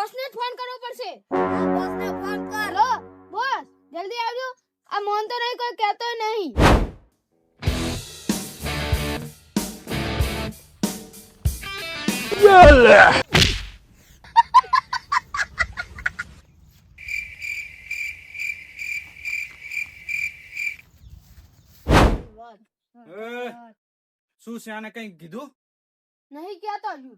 Boss ને phone કરવો પડશે. બોસ ને ફોન કર. લો બોસ જલ્દી આવજો. આ મોહન તો નહીં, કોઈ કહેતો નહીં. શું છે આને કઈ કીધું? નહીં કહેતો હજુ.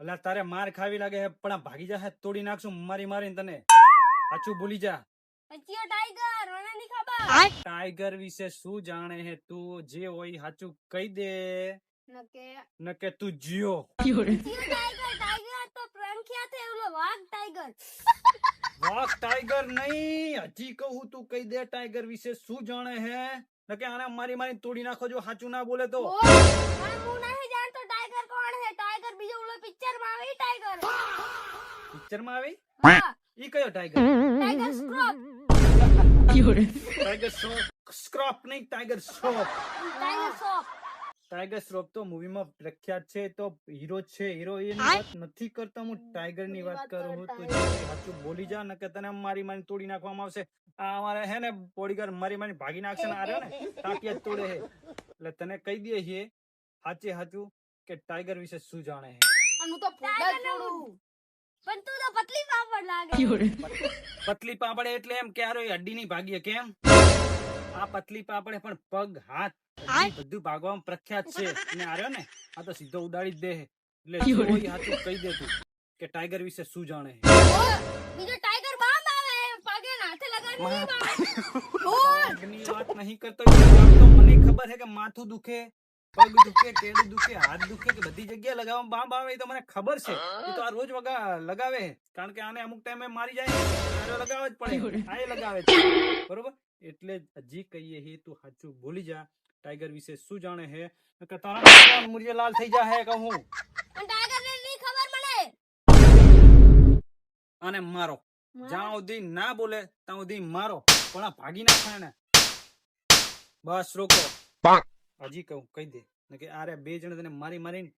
અલા તારે માર ખાવી લાગે હે પણ આ ભાગી જા, તોડી નાખશું મારી મારીને તને. સાચું બોલી જા. પચિયો ટાઈગર મને નહીં ખબર. ટાઈગર વિશે શું જાણે હે તું? જે હોય સાચું કહી દે, નકે નકે તું જીઓ. પચિયો ટાઈગર તો પ્રખ્યાત છે ઓલો વાઘ ટાઈગર. વાઘ ટાઈગર નહીં, હજી કહું તું કહી દે ટાઈગર વિશે શું જાણે હે, નકે આને મારી મારીને તોડી નાખો જો સાચું ના બોલે તો. બોસ પણ હું નહીં જાણતો ટાઈગર કોણ છે. ટાઈગર બીજો ઓલો પિક્ચર માં આવે ઈ ટાઈગર. પિક્ચર માં આવી હા ઈ કયો ટાઈગર? ટાઈગર સ્ક્રોપ. ટાઈગર સ્ક્રોપ નહીં, tiger Shroff. Tiger shop. Tiger Shroff તો મૂવીમાં પ્રખ્યાત છે, તો હીરો છે. હીરોઈન વાત નથી કરતા, હું ટાઈગર ની વાત કરું છું. તું સાચું બોલી જા, નકે તને મારી મારી તોડી નાખવામાં આવશે. આ અમારે હે ને બોડીગાર્ડ મારી મારી ભાગી નાખશે ને, આ રહ્યો ને ટાંટિયા જ તોડે હે. એટલે તને કહી દે છે સાચે સાચું કે ટાઈગર વિશે શું જાણે હે. અને હું તો ફોટા જ છોડું. પણ તું તો પતલી પાપડ લાગે. પતલી પાપડે એટલે એમ કે આરો હડ્ડી ની ભાગીએ કેમ? આ પતલી પાપડે પણ પગ હાથ હડ્ડી બધું ભાગવામાં પ્રખ્યાત છે. અને આ રહ્યો ને આ તો સીધો ઉડાડી જ દે હે. એટલે કોઈ સાચું કહી દે તું કે ટાઈગર વિશે શું જાણે હે. બીજો ટાઈગર બામ આવે પગે હાથે લગાડી પગની વાત નહીં કરતો. તો મને ખબર છે કે માથું દુખે, પગ દુખે, કેડું દુખે, હાથ દુખે કે બધી જગ્યાએ લગાવવામાં બામ આવે, એ તો મને ખબર છે. એ તો આ રોજ લગાવે છે, કારણ કે આને અમુક ટાઈમે મારી જાય લગાવે જ પડે. આ એ લગાવે છે બરોબર. એટલે હજી કહીએ હે તું સાચું બોલી જા, ટાઈગર વિશે શું જાણે હે, કે તારા મુરિયા લાલ થઈ જા હે કહું. પણ ટાઈગર ને નહીં ખબર મને. અને મારો જ્યાં સુધી ના બોલે ત્યાં સુધી મારો, પણ આ ભાગી નાખે ને બસ રોકો. હજી કહું કહી દે, કે આરે બે જણ તને મારી મારીને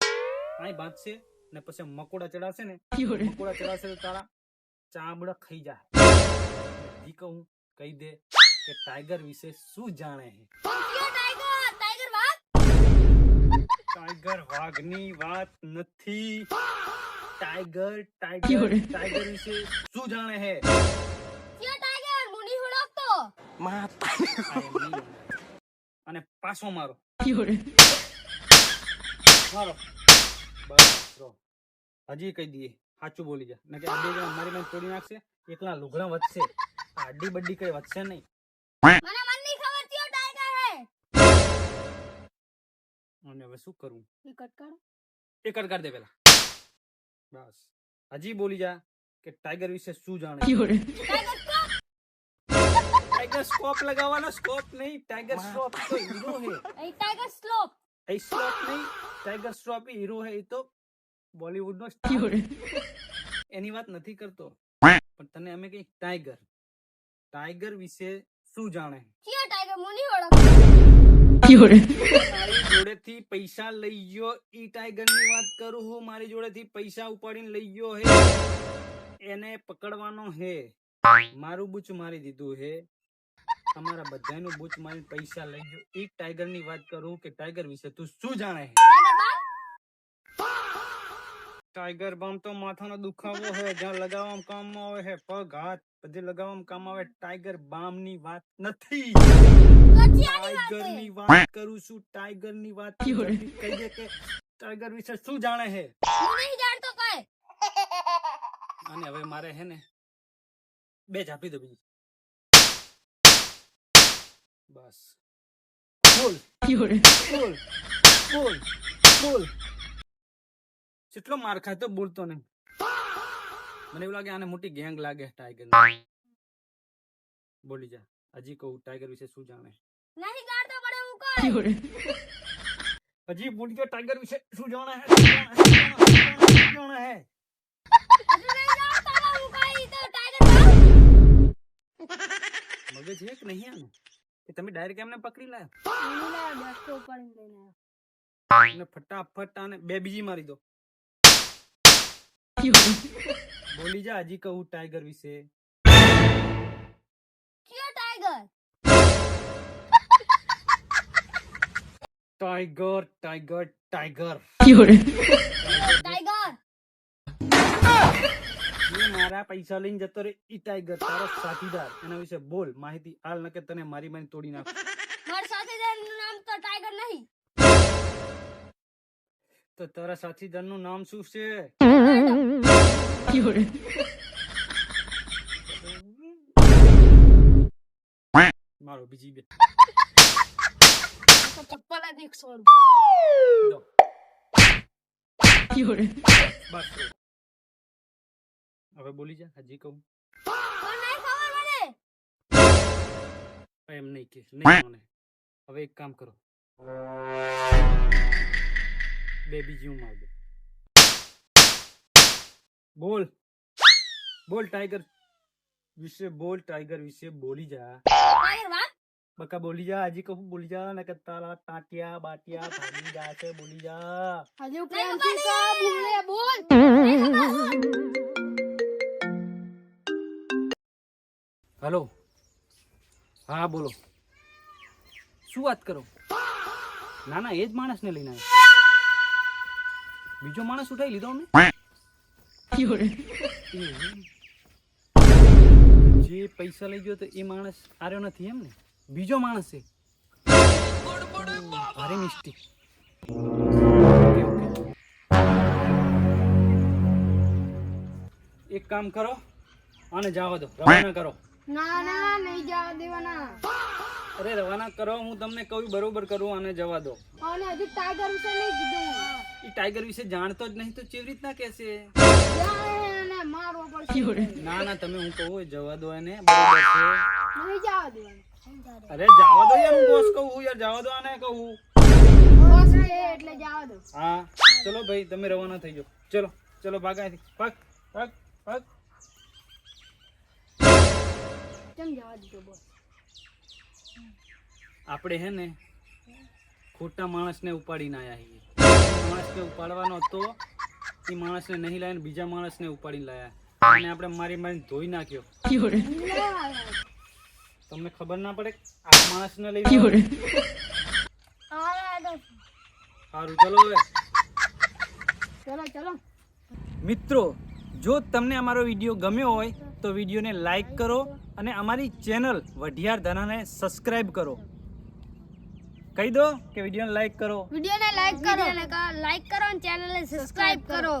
અહીં બાંધશે ને પછી મકોડા ચડાવશે ને, મકોડા ચડાવશે તો તારા ચામડા ખાઈ જાય. હજી કહું કહી દે કે ટાઈગર વિશે શું જાણે છે. પચિયો ટાઈગર. ટાઈગર વાઘ. ટાઈગર વાઘની વાત નથી. ટાઈગર વિશે શું જાણે છે. પચિયો ટાઈગર મુની હુડકતો. અને પાછો મારો મારો બસ રો. હજી કહી દઈએ સાચું બોલી જા, ને કે આ બે જણા મારી મને તોડી નાખશે. એકલા લુગડા વધશે, આ હડ્ડી બડ્ડી કઈ વધશે નહીં. મને મન નહીં ખબર પચિયો ટાઈગર હે. અને હવે શું કરું? એ કટકારો. એ કર દે પેલા. બસ હજી બોલી જા કે ટાઈગર વિશે શું જાણે. Tiger scope. ટાઈગર સ્કોપ લગાવવાનો, સ્કોપ નહીં, ટાઈગર શ્રોફ તો હીરો હે. એ ટાઈગર સ્લોપ. એ શ્રોફ નહીં, ટાઈગર શ્રોફ હીરો હે. એ તો બોલીવુડ નો સ્ટાર. એની વાત નથી કરતો, પણ તને અમે કઈ ટાઈગર વિશે શું જાણે. પચિયો ટાઈગર મુની હુડકતો. મારી જોડેથી પૈસા લઈ ગયો ઈ ટાઈગર ની વાત કરું હું. મારી જોડેથી પૈસા ઉપાડીને લઈ ગયો હે, એને પકડવાનો હે. મારું બૂચ મારી દીધું હે, તમારા બધાનું બૂચ મારીને પૈસા લઈ ગયો. ઈ ટાઈગર ની વાત કરું કે ટાઈગર વિશે તું શું જાણે હે. ટાઈગર બામ. ટાઈગર બામ તો માથાનો દુખાવો હે, જ્યાં લગાવવામાં કામ આવે હે, પગ હાથ બધે લગાવવામાં કામ આવે. ટાઈગર બામ ની વાત નથી, ટાઈગર ની વાત કરું છું. ટાઈગર ની વાત કહી દે કે ટાઈગર વિશે શું જાણે હે. હું નહીં જાણતો કઈ. અને હવે મારે હે ને બે જ આપી દો બીજી. બસ બોલ બોલ બોલ બોલ. કેટલો માર ખાય તો બોલતો નહીં. મને એવું લાગે આને મોટી ગેંગ લાગે ટાઈગર. બોલી જા, હજી કહું ટાઈગર વિશે શું જાણે. નહીં જાણતો પણ હું કઈ. હજી બોલી ગયો ટાઈગર વિશે શું જાણે હે. શું જાણે હે. હજુ નહીં જાણતો પણ હું કઈ. તો ટાઈગર બામ. મગજ છે કે નહીં આનું, કે તમે ડાયરેક્ટ એમને પકડી લાયા. એની લાયા બેસતો ઉપાડીને લઈને આવ્યો. અને ફટાફટ આને બે બીજી મારી દો. બોલી જા હજી કહું ટાઈગર વિશે. કયો tiger? Tiger tiger tiger tiger જે મારા પૈસા લઈને જતો રે ઈ ટાઈગર તારો સાથીદાર એના વિશે બોલ માહિતી હાલ નકે તને મારી મારી તોડી નાખ. મારા સાથીદારનું નામ તો ટાઈગર નહીં. તો તારા સાથીદારનું નામ શું છે? મારો બીજી બે તો ચપ્પલ જ 100 દો. બસ હવે બોલી જા હજી કહું. પણ નહીં ખબર મને. એમ નહીં કે નહીં મને. હવે એક કામ કરો બે બીજી હું માર દે. બોલ બોલ ટાઈગર વિશે બોલ ટાઈગર વિશે બોલી જા. ટાઈગર વાત બકા બોલી જા હજી કહું બોલી જા નકર તારા ટાટિયા બાટિયા ભાગી જાશે બોલી જા. હજુ પ્રેમથી કહો, બોલે બોલ. હેલો હા બોલો શું વાત કરો? ના ના એ જ માણસને લઈને આવ્યો. બીજો માણસ ઉઠાઈ લીધો અમે. જે પૈસા લઈ ગયો તો એ માણસ આર્યો નથી એમ ને? બીજો માણસ છે. ભારે મિસ્ટેક. એક કામ કરો આને જવા દો રવાના કરો. ના ના નહીં જવા દેવાના. અરે રવાના કરો હું તમને કહું બરોબર કરું આને જવા દો. અને હજુ ટાઈગર વિશે નહીં કીધું. એ ટાઈગર વિશે જાણતો જ નહીં તો કેવી રીતના કહેશે? જાણે એને મારવો પડશે. ના ના તમે હું કહું એ જવા દો એને બરોબર છે. નહીં જવા દેવાના. અરે જવા દો યાર હું બોસ કહું યાર જવા દો આને કહું. બોસ છે એટલે જવા દો. હા ચલો ભાઈ તમે રવાના થઈ જાઓ. ચલો ચલો ભાગ અહીંથી ભાગ ભાગ ભાગ. કેમ જવા દીધો બોસ? આપણે હે ને ખોટા માણસને ઉપાડીને આયા છીએ. માણસને ઉપાડવાનો હતો એ માણસને નહીં લાવીને બીજા માણસને ઉપાડીને લાયા અને આપણે મારી મારીને ધોઈ નાખ્યો. તમને ખબર ના પડે આ માણસને લઈ સારું ચલો હવે. ચલો ચલો. મિત્રો જો તમને અમારો વિડીયો ગમ્યો હોય તો વિડીયોને લાઈક કરો અને અમારી ચેનલ વઢિયાર ધનાને સબસ્ક્રાઇબ કરો. કહી દો કે વિડીયોને લાઈક કરો. વિડીયોને લાઈક કરો. લાઈક કરો અને ચેનલને સબસ્ક્રાઇબ કરો.